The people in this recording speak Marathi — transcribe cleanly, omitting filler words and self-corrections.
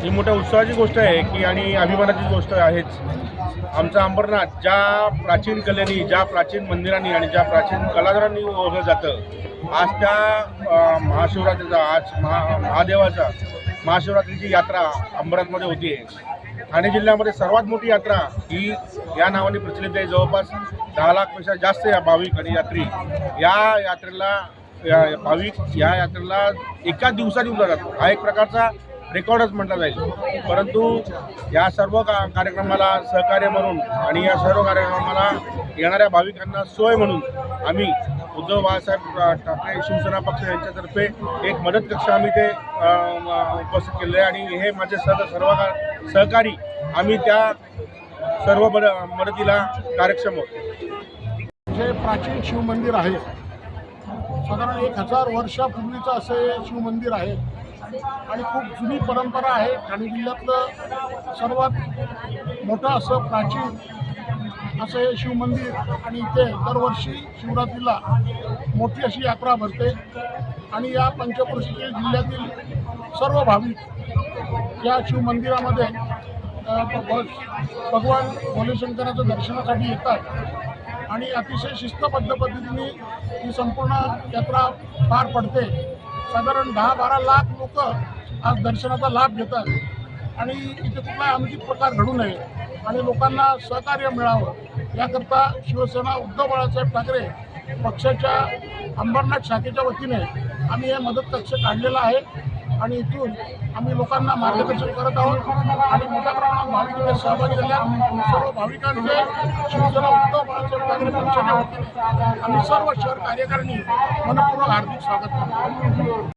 ही मोठ्या उत्साहाची गोष्ट आहे की आणि अभिमानाची गोष्ट आहेच. आमचं अंबरनाथ ज्या प्राचीन कलेनी, ज्या प्राचीन मंदिरांनी आणि ज्या प्राचीन कलाकारांनी ओळखलं जातं, आज त्या महाशिवरात्रीचा, आज महादेवाचा महाशिवरात्रीची यात्रा अंबरनाथमध्ये होती आहे. ठाणे जिल्ह्यामध्ये सर्वात मोठी यात्रा ही या नावाने प्रचलित आहे. जवळपास 10 लाखपेक्षा जास्त या भाविक आणि यात्री या यात्रेला भाविक या यात्रेला एका दिवसात येऊन जातात. हा एक प्रकारचा रेकॉर्डच म्हटला जाईल. परंतु या सर्व कार्यक्रमाला सहकार्य म्हणून आणि या सर्व कार्यक्रमाला येणाऱ्या भाविकांना सोय म्हणून आम्ही उद्धव बाळासाहेब ठाकरे शिवसेना पक्ष यांच्यातर्फे एक मदत कक्ष आम्ही ते उपस्थित केले आहे आणि हे माझे सर्व सहकारी आम्ही त्या सर्व मदतीला कार्यक्षम आहोत. जे प्राचीन शिवमंदिर आहे, साधारण 1000 वर्षापूर्वीचं असे शिवमंदिर आहे आणि खूप जुनी परंपरा आहे. ठाणे जिल्ह्यातलं सर्वात मोठं असं प्राचीन असं हे शिवमंदिर आणि इथे दरवर्षी शिवरात्रीला मोठी अशी यात्रा भरते आणि या पंचक्रोशीतील जिल्ह्यातील सर्व भाविक या शिवमंदिरामध्ये भगवान भोलेशंकराच्या दर्शनासाठी येतात आणि अतिशय शिस्तबद्ध पद्धतीने ही संपूर्ण यात्रा पार पडते. साधारण 10-12 लाख लोक आज दर्शनाचा लाभ घेतात आणि इथे कुठला अनुचित प्रकार घडू नये आणि लोकांना सहकार्य मिळावं याकरता शिवसेना उद्धव बाळासाहेब ठाकरे पक्षाच्या अंबरनाथ शाखेच्या वतीने आम्ही हे मदत कक्ष काढलेला आहे आणि इथून आम्ही लोकांना मार्गदर्शन करत आहोत आणि मोठ्या प्रमाणात भाविक इथे सहभागी झाल्या. सर्व भाविकांचे शिवसेना उद्धव बाळासाहेब ठाकरे पक्षाच्या वतीने आम्ही सर्व शहर कार्यकारिणी मनपूर्वक हार्दिक स्वागत करतो.